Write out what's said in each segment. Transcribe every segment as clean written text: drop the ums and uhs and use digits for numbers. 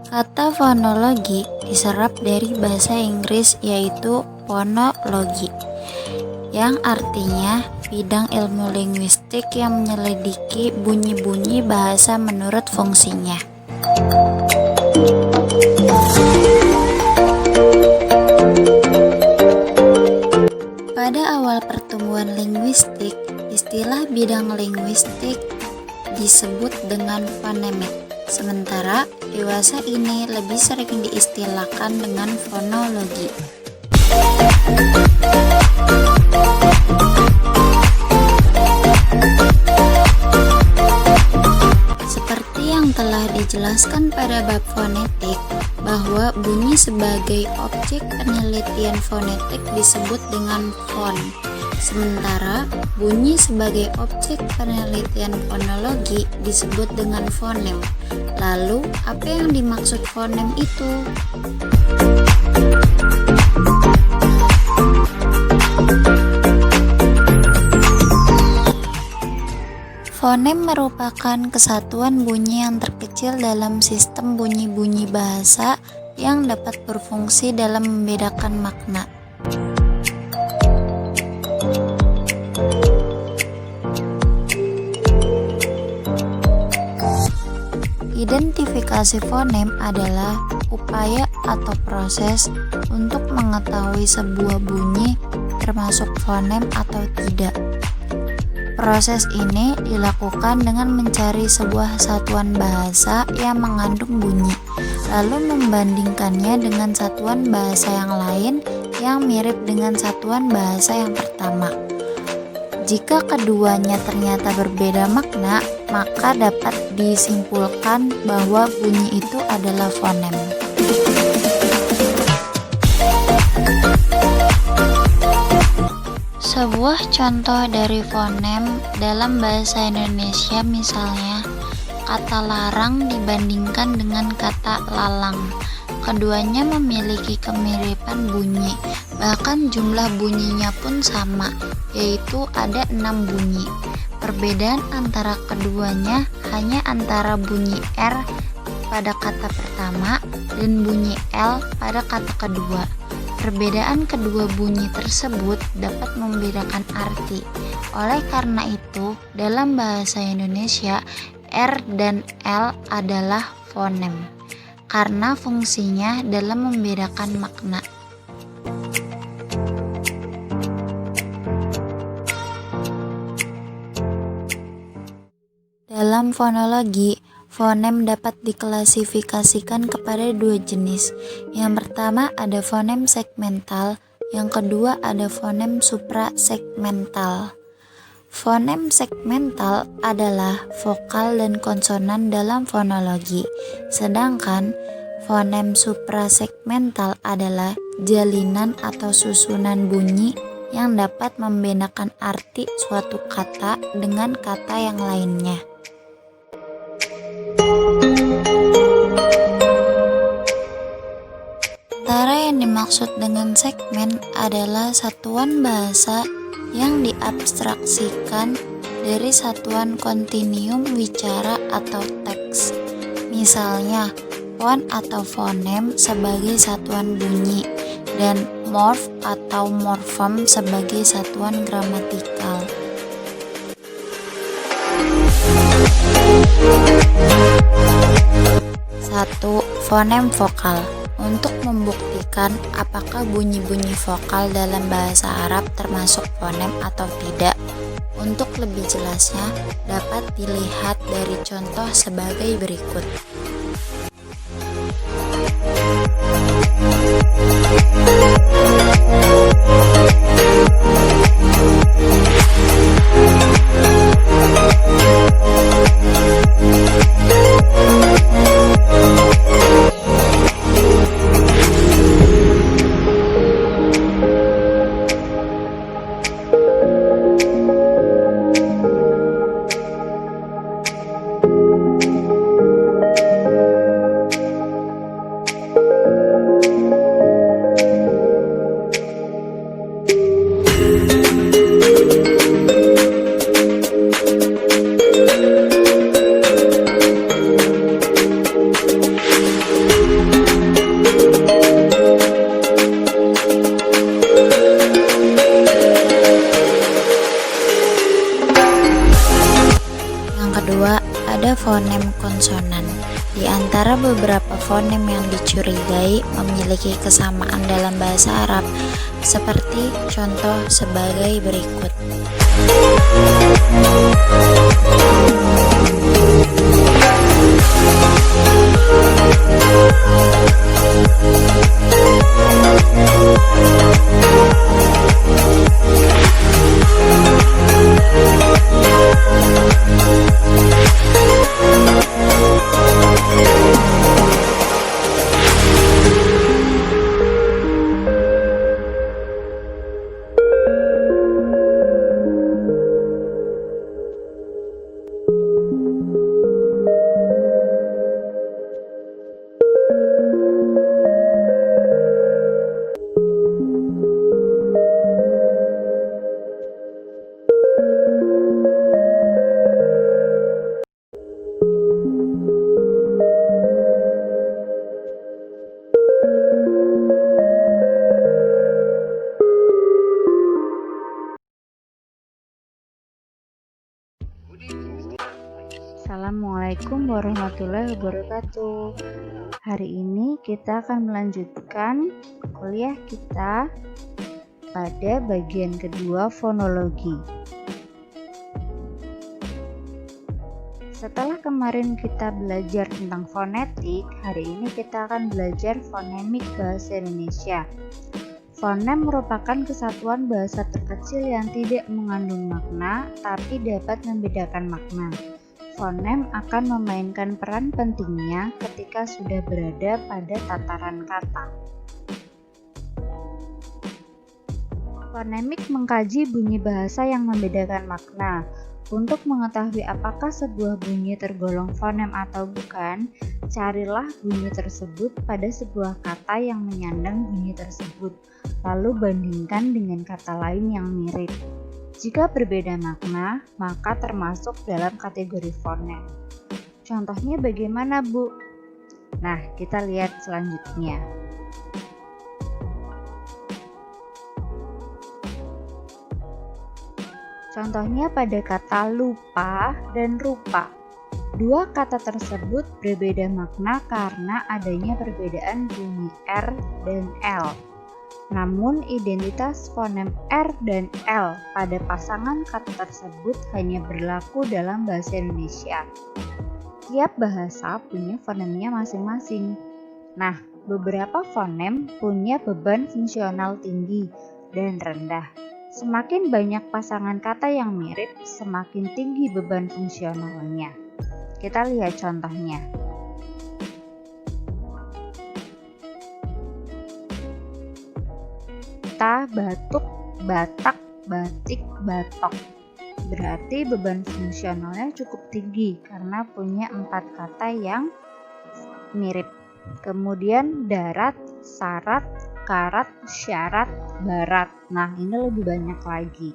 Kata fonologi diserap dari bahasa Inggris yaitu phonology, yang artinya bidang ilmu linguistik yang menyelidiki bunyi-bunyi bahasa menurut fungsinya. Pada awal pertumbuhan linguistik, istilah bidang linguistik disebut dengan fonemik. Sementara dewasa ini lebih sering diistilahkan dengan fonologi. Seperti yang telah dijelaskan pada bab fonetik, bahwa bunyi sebagai objek penelitian fonetik disebut dengan fon. Sementara bunyi sebagai objek penelitian fonologi disebut dengan fonem. Lalu, apa yang dimaksud fonem itu? Fonem merupakan kesatuan bunyi yang terkecil dalam sistem bunyi-bunyi bahasa yang dapat berfungsi dalam membedakan makna. Identifikasi fonem adalah upaya atau proses untuk mengetahui sebuah bunyi termasuk fonem atau tidak. Proses ini dilakukan dengan mencari sebuah satuan bahasa yang mengandung bunyi, lalu membandingkannya dengan satuan bahasa yang lain yang mirip dengan satuan bahasa yang pertama. Jika keduanya ternyata berbeda makna, maka dapat disimpulkan bahwa bunyi itu adalah fonem. Sebuah contoh dari fonem dalam bahasa Indonesia misalnya, kata larang dibandingkan dengan kata lalang. Keduanya memiliki kemiripan bunyi, bahkan jumlah bunyinya pun sama, yaitu ada 6 bunyi. Perbedaan antara keduanya hanya antara bunyi R pada kata pertama dan bunyi L pada kata kedua. Perbedaan kedua bunyi tersebut dapat membedakan arti. Oleh karena itu, dalam bahasa Indonesia, R dan L adalah fonem, karena fungsinya dalam membedakan makna. Dalam fonologi, fonem dapat diklasifikasikan kepada 2 jenis. Yang pertama ada fonem segmental, yang kedua ada fonem suprasegmental. Fonem segmental adalah vokal dan konsonan dalam fonologi, sedangkan fonem suprasegmental adalah jalinan atau susunan bunyi yang dapat membedakan arti suatu kata dengan kata yang lainnya. Antara yang dimaksud dengan segmen adalah satuan bahasa yang diabstraksikan dari satuan kontinuum wicara atau teks. Misalnya, fon atau fonem sebagai satuan bunyi dan morf atau morfem sebagai satuan gramatikal. 1. Fonem vokal. Untuk membuktikan apakah bunyi-bunyi vokal dalam bahasa Arab termasuk fonem atau tidak, untuk lebih jelasnya dapat dilihat dari contoh sebagai berikut. Di antara beberapa fonem yang dicurigai memiliki kesamaan dalam bahasa Arab, seperti contoh sebagai berikut. Assalamualaikum warahmatullahi wabarakatuh. Hari ini kita akan melanjutkan kuliah kita pada bagian kedua fonologi. Setelah kemarin kita belajar tentang fonetik, hari ini kita akan belajar fonemik bahasa Indonesia. Fonem merupakan kesatuan bahasa terkecil yang tidak mengandung makna, tapi dapat membedakan makna. Fonem akan memainkan peran pentingnya ketika sudah berada pada tataran kata. Fonemik mengkaji bunyi bahasa yang membedakan makna. Untuk mengetahui apakah sebuah bunyi tergolong fonem atau bukan, carilah bunyi tersebut pada sebuah kata yang menyandang bunyi tersebut, lalu bandingkan dengan kata lain yang mirip. Jika berbeda makna, maka termasuk dalam kategori fonem. Contohnya bagaimana, Bu? Nah, kita lihat selanjutnya. Contohnya pada kata lupa dan rupa. Dua kata tersebut berbeda makna karena adanya perbedaan bunyi R dan L. Namun, identitas fonem R dan L pada pasangan kata tersebut hanya berlaku dalam bahasa Indonesia. Tiap bahasa punya fonemnya masing-masing. Nah, beberapa fonem punya beban fungsional tinggi dan rendah. Semakin banyak pasangan kata yang mirip, semakin tinggi beban fungsionalnya. Kita lihat contohnya. Batuk, batak, batik, batok. Berarti beban fungsionalnya cukup tinggi karena punya 4 kata yang mirip. Kemudian darat, sarat, karat, syarat, barat. Nah, ini lebih banyak lagi.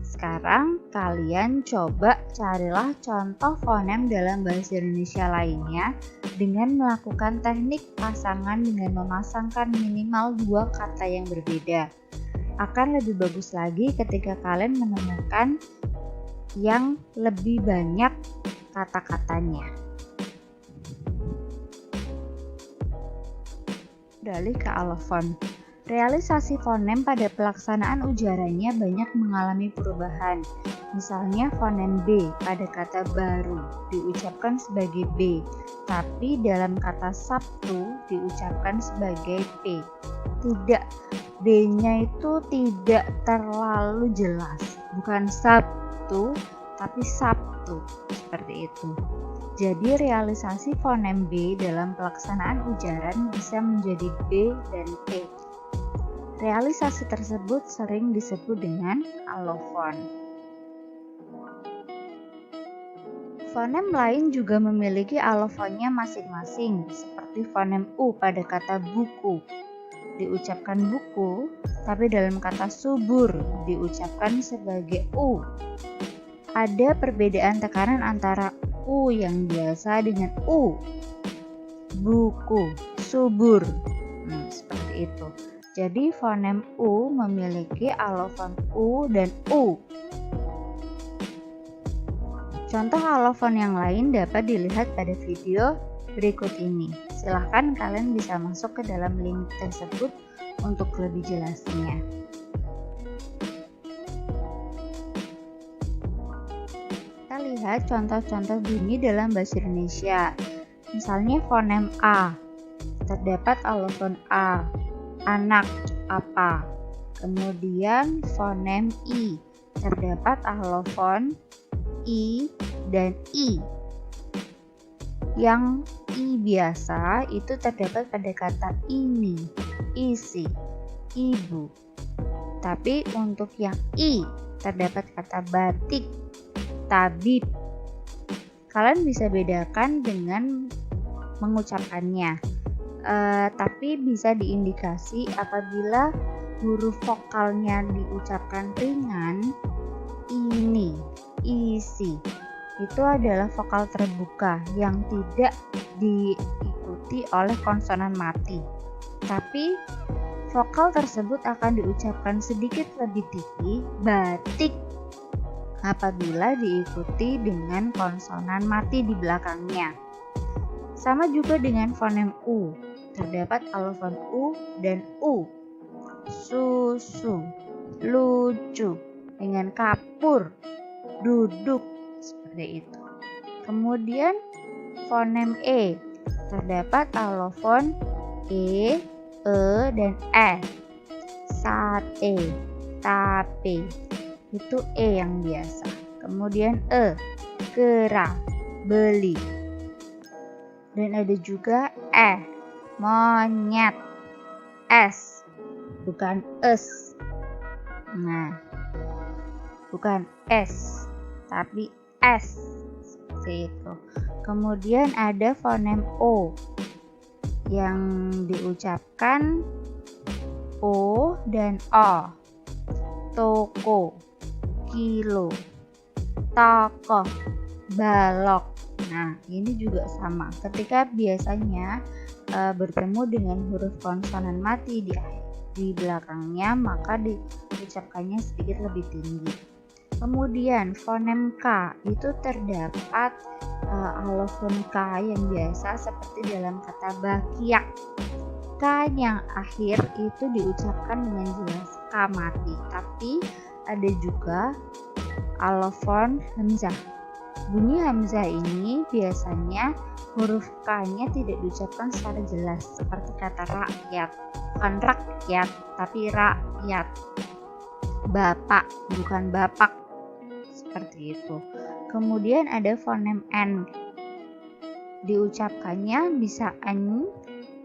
Sekarang kalian coba carilah contoh fonem dalam bahasa Indonesia lainnya dengan melakukan teknik pasangan dengan memasangkan minimal 2 kata yang berbeda. Akan lebih bagus lagi ketika kalian menemukan yang lebih banyak kata-katanya. Beralih ke alofon. Realisasi fonem pada pelaksanaan ujarannya banyak mengalami perubahan. Misalnya fonem B pada kata baru diucapkan sebagai B, tapi dalam kata Sabtu diucapkan sebagai P. Tidak, B-nya itu tidak terlalu jelas. Bukan Sabtu, tapi Sabtu. Seperti itu. Jadi realisasi fonem B dalam pelaksanaan ujaran bisa menjadi B dan P. Realisasi tersebut sering disebut dengan alofon. Fonem lain juga memiliki alofonnya masing-masing, seperti fonem U pada kata buku. Diucapkan buku, tapi dalam kata subur diucapkan sebagai U. Ada perbedaan tekanan antara U yang biasa dengan U. Buku, subur. Seperti itu. Jadi fonem U memiliki alofon U dan U. Contoh alofon yang lain dapat dilihat pada video berikut ini. Silahkan kalian bisa masuk ke dalam link tersebut untuk lebih jelasnya. Kita lihat contoh-contoh bunyi dalam bahasa Indonesia. Misalnya fonem A, terdapat alofon A, anak, apa. Kemudian fonem I, terdapat alofon I dan I. Yang I biasa itu terdapat pada kata ini, isi, ibu. Tapi untuk yang I terdapat kata batik, tabib. Kalian bisa bedakan dengan mengucapkannya. Tapi bisa diindikasi apabila huruf vokalnya diucapkan ringan, ini, isi, itu adalah vokal terbuka yang tidak diikuti oleh konsonan mati. Tapi vokal tersebut akan diucapkan sedikit lebih tinggi, batik, apabila diikuti dengan konsonan mati di belakangnya. Sama juga dengan fonem U, terdapat alofon U dan U. Susu, lucu, dengan kapur, duduk, seperti itu. Kemudian fonem E, terdapat alofon E, dan E. Sate, tape, itu E yang biasa. Kemudian kera, beli. Dan ada juga monyet, S, bukan es. Nah, bukan S, tapi S, seperti itu. Kemudian ada fonem O yang diucapkan O dan O. Toko, kilo, tokoh, balok. Nah, ini juga sama. Ketika biasanya bertemu dengan huruf konsonan mati di belakangnya, maka diucapkannya sedikit lebih tinggi. Kemudian fonem K itu terdapat alofon K yang biasa seperti dalam kata bakiak. K yang akhir itu diucapkan dengan jelas K mati. Tapi ada juga alofon hamzah. Bunyi hamzah ini biasanya huruf K-nya tidak diucapkan secara jelas, seperti kata rakyat. Bukan rakyat, tapi rakyat. Bapak, bukan bapak. Seperti itu. Kemudian ada fonem N. Diucapkannya bisa N,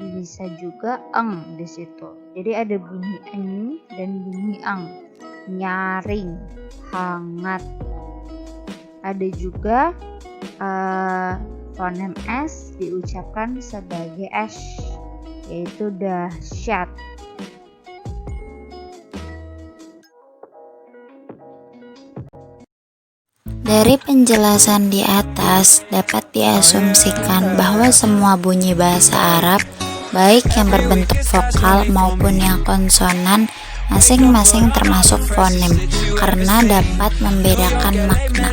bisa juga eng di situ. Jadi ada bunyi N dan bunyi eng. Nyaring, hangat. Ada juga fonem S diucapkan sebagai S, yaitu dahsyat. Dari penjelasan di atas dapat diasumsikan bahwa semua bunyi bahasa Arab, baik yang berbentuk vokal maupun yang konsonan, masing-masing termasuk fonem karena dapat membedakan makna.